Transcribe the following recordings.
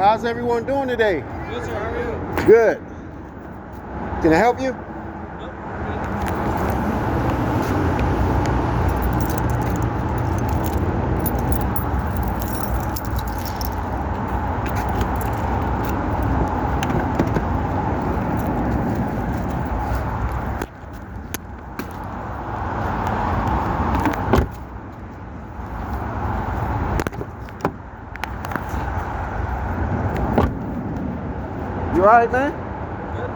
How's everyone doing today? Good, sir. How are you? Good. Can I help you? You alright, man? Good.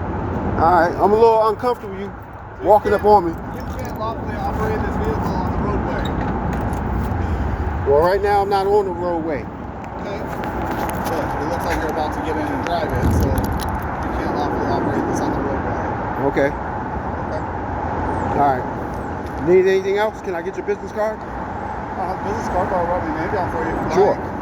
Alright, I'm a little uncomfortable you walking up on me. You can't lawfully operate this vehicle on the roadway. Well, right now I'm not on the roadway. Okay. Look, it looks like you're about to get in and drive it, so you can't lawfully operate this on the roadway. Okay. Okay. Alright. Need anything else? Can I get your business card? Business card, but I'll rub your name down for you. If you Sure. like.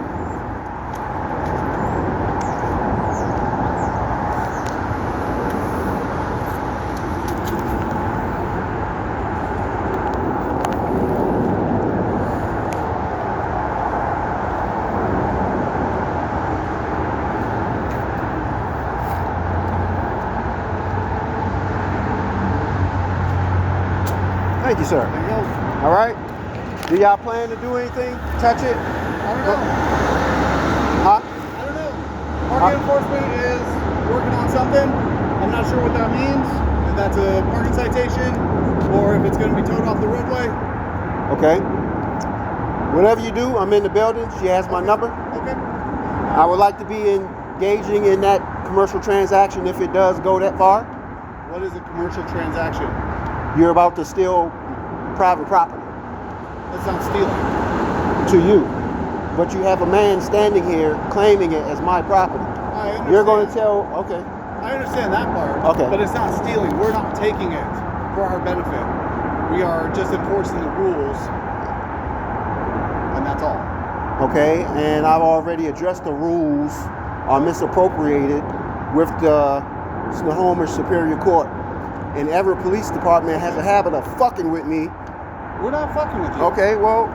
Thank you, sir. There you go. Alright. Do y'all plan to do anything? Touch it? I don't know. Huh? I don't know. Parking enforcement is working on something. I'm not sure what that means. If that's a parking citation or if it's going to be towed off the roadway. Okay. Whatever you do, I'm in the building. She has my number. Okay. I would like to be engaging in that commercial transaction if it does go that far. What is a commercial transaction? You're about to steal private property That's not stealing. to you. But you have a man standing here claiming it as my property. I understand. You're going to tell, okay. I understand that part. Okay. But it's not stealing. We're not taking it for our benefit. We are just enforcing the rules. And that's all. Okay, and I've already addressed the rules are misappropriated with the Snohomish Superior Court. And every police department has a habit of fucking with me. We're not fucking with you. Okay, well,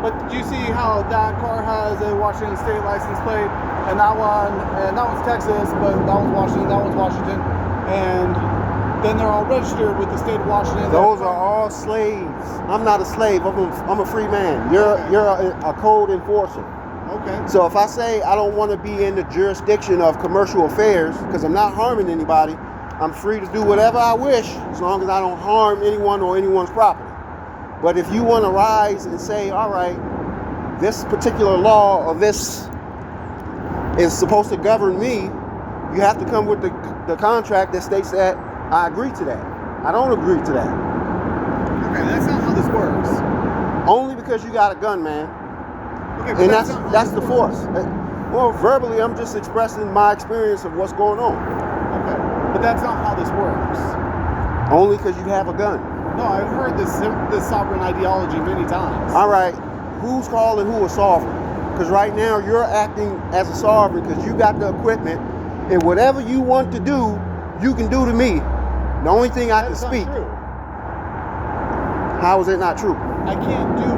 But do you see how that car has a Washington State license plate, and that one's Texas, but that one's Washington, that one's Washington, and then they're all registered with the state of Washington. those are all slaves. I'm not a slave. I'm a free man. You're a code enforcer. Okay. So if I say I don't want to be in the jurisdiction of commercial affairs because I'm not harming anybody, I'm free to do whatever I wish as long as I don't harm anyone or anyone's property. But if you want to rise and say, all right, this particular law or this is supposed to govern me, you have to come with the contract that states that I agree to that. I don't agree to that. Okay, that's not how this works. Only because you got a gun, man. Okay, but And not how that's this the works. force. Well, verbally, I'm just expressing my experience of what's going on. Okay, but that's not how this works. Only because you have a gun. No, I've heard this sovereign ideology many times. All right, who's calling who a sovereign? Because right now you're acting as a sovereign because you got the equipment, and whatever you want to do, you can do to me. The only thing I can That's not speak. true. How is it not true?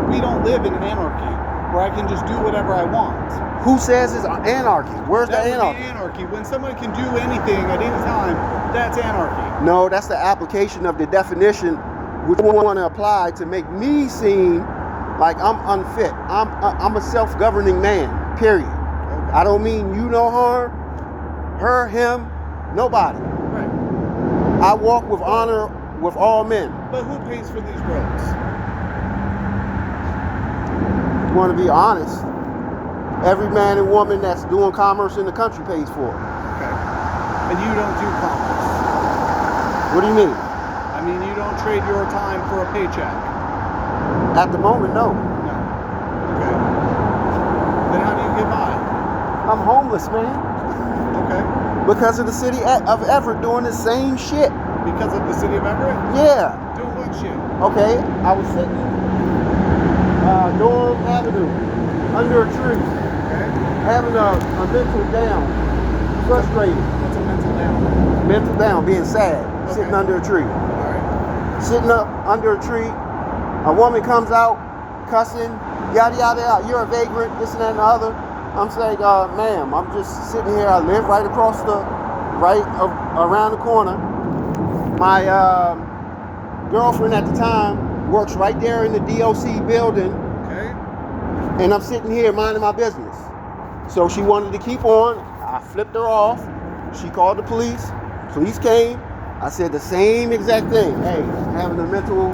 We don't live in anarchy where I can just do whatever I want. Who says it's anarchy? Where's the That would anarchy? be anarchy. When somebody can do anything at any time, that's anarchy. No, that's the application of the definition which we want to apply to make me seem like I'm unfit. I'm a self-governing man, period. Okay. I don't mean you no harm, her, him, nobody. Right. I walk with honor with all men. But who pays for these roads? You want to be honest, every man and woman that's doing commerce in the country pays for it. Okay. And you don't do commerce. What do you mean? I mean, you don't trade your time for a paycheck. At the moment, no. No. Okay. Then how do you get by? I'm homeless, man. Okay. Because of the city of Everett doing the same shit. Because of the city of Everett? Yeah. Doing what shit? Okay, I was sitting North Avenue under a tree, Okay. having a mental down, frustrated. What's a mental down? Mental down, being sad, sitting Okay. under a tree. All right. Sitting up under a tree, a woman comes out, cussing, yada, yada, yada, you're a vagrant, this and that and the other. I'm saying, ma'am, I'm just sitting here. I live right across around the corner. My girlfriend at the time works right there in the DOC building. Okay. And I'm sitting here minding my business. So she wanted to keep on. I flipped her off. She called the police. Police came. I said the same exact thing. Hey, I'm having a mental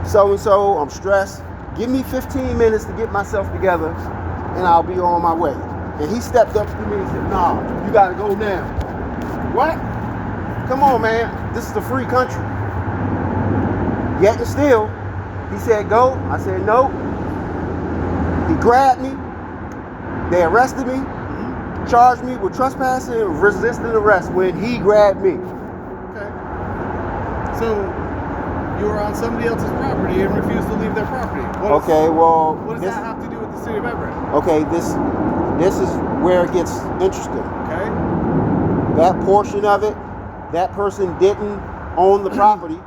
so-and-so. I'm stressed. Give me 15 minutes to get myself together and I'll be on my way. And he stepped up to me and said, nah, you gotta go now. What? Come on, man. This is a free country. Yet and still, he said go. I said no. He grabbed me. They arrested me, charged me with trespassing and resisting arrest when he grabbed me. Okay. So you were on somebody else's property and refused to leave their property. What does that have to do with the city of Everett? Okay, this is where it gets interesting. Okay. That portion of it, that person didn't own the property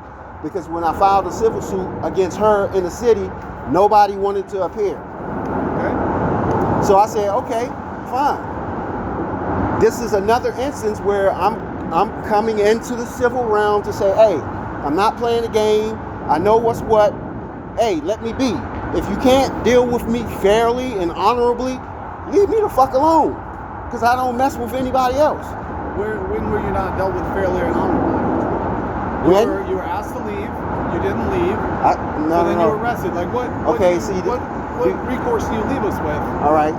because when I filed a civil suit against her in the city, nobody wanted to appear. Okay. So I said, okay, fine. This is another instance where I'm coming into the civil realm to say, hey, I'm not playing a game. I know what's what. Hey, let me be. If you can't deal with me fairly and honorably, leave me the fuck alone. Because I don't mess with anybody else. When were you not dealt with fairly and honorably? You were asked to leave. You didn't leave. You were arrested. Like what recourse do you leave us with? All right.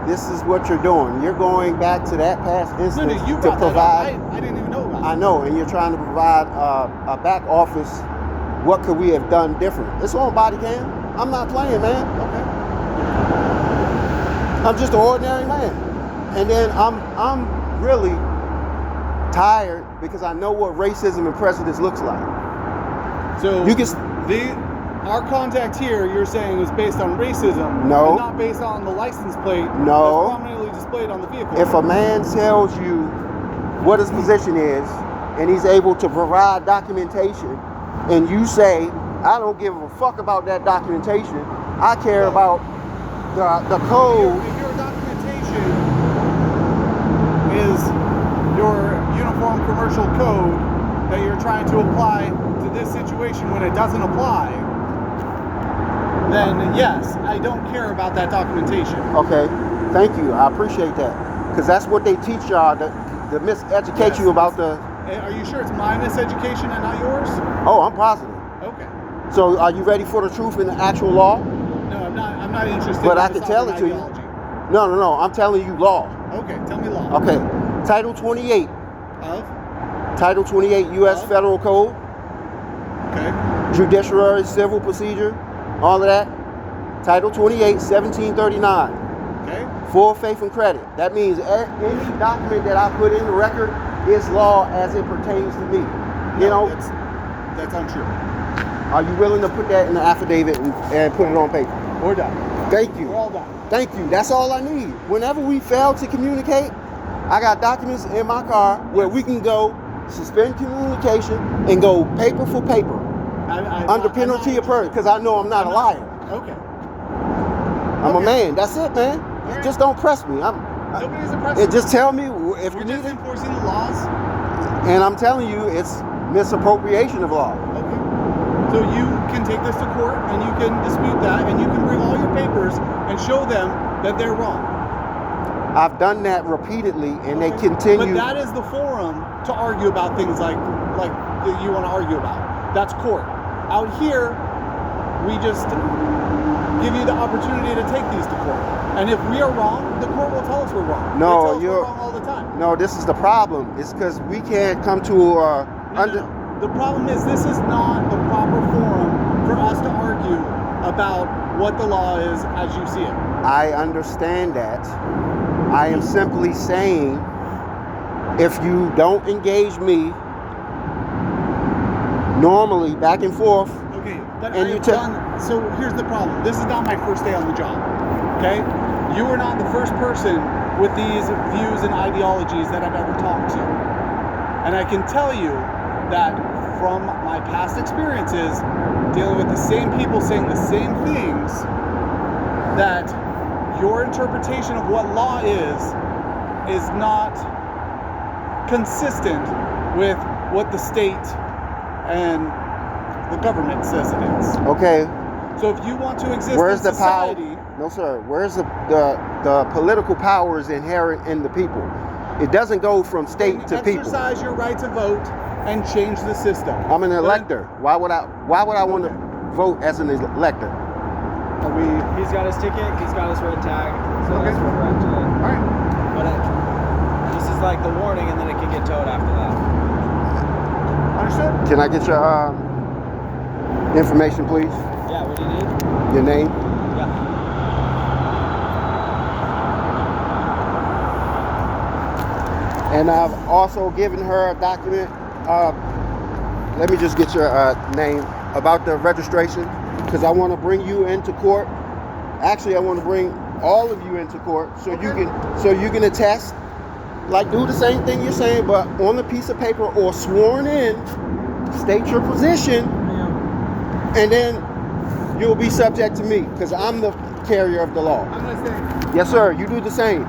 This is what you're doing. You're going back to that past instance you to provide. I didn't even know about it. I know, and you're trying to provide a back office. What could we have done different? It's on body cam. I'm not playing, man. Okay. I'm just an ordinary man, and then I'm really tired because I know what racism and prejudice looks like. So you can. Our contact here, you're saying, is based on racism. No. And not based on the license plate. No. That's prominently displayed on the vehicle. If a man tells you what his position is, and he's able to provide documentation, and you say, I don't give a fuck about that documentation. I care about the code. If your documentation is your uniform commercial code that you're trying to apply to this situation when it doesn't apply, then yes, I don't care about that documentation. Okay, thank you. I appreciate that. Because that's what they teach y'all, to miseducate you about the... Are you sure it's my miseducation and not yours? Oh, I'm positive. Okay. So are you ready for the truth in the actual law? No, I'm not interested but in I can tell it to you. ideology. No, I'm telling you law. Okay, tell me law. Okay, Title 28. Of? Title 28 U.S. Federal Code. Okay. Judiciary Civil Procedure. All of that. Title 28, 1739. Okay. Full faith and credit. That means any document that I put in the record is law as it pertains to me. You know? That's untrue. Are you willing to put that in the affidavit and put it on paper? We're done. Thank you. We're all done. Thank you. That's all I need. Whenever we fail to communicate, I got documents in my car where we can go suspend communication and go paper for paper under penalty of perjury because I know I'm not a liar. Okay. I'm a man. That's it, man. Right. Just don't press me. Nobody's impressed. Just tell me if We're you just need it. enforcing the laws. And I'm telling you, it's misappropriation of law. Okay. So you can take this to court and you can dispute that and you can bring all your papers and show them that they're wrong. I've done that repeatedly and they continue. But that is the forum to argue about things like you want to argue about. That's court. Out here, we just give you the opportunity to take these to court. And if we are wrong, the court will tell us we're wrong. No, we're wrong all the time. No, this is the problem. It's because we can't come to No. The problem is this is not the proper forum for us to argue about what the law is as you see it. I understand that. I am simply saying, if you don't engage me normally back and forth, okay, but and so here's the problem. This is not my first day on the job. Okay, you are not the first person with these views and ideologies that I've ever talked to, and I can tell you that from my past experiences dealing with the same people saying the same things, that your interpretation of what law is not consistent with what the state and the government says it is. Okay. So if you want to exist Where's in the society, power? No, sir. Where's the political power is inherent in the people. It doesn't go from state to people. exercise your right to vote and change the system. I'm an elector. Why would I want to vote as an elector? He's got his ticket, he's got his red tag, so Okay. that's where we're at today. All right. But this is like the warning, and then it can get towed after that. Understood? Can I get your information, please? Yeah, what do you need? Your name? Yeah. And I've also given her a document. Let me just get your name about the registration, because I want to bring you into court. Actually, I want to bring all of you into court so you can attest. Like, do the same thing you're saying, but on a piece of paper or sworn in, state your position, and then you'll be subject to me, because I'm the carrier of the law. I'm going to say, Yes, sir. You do the same.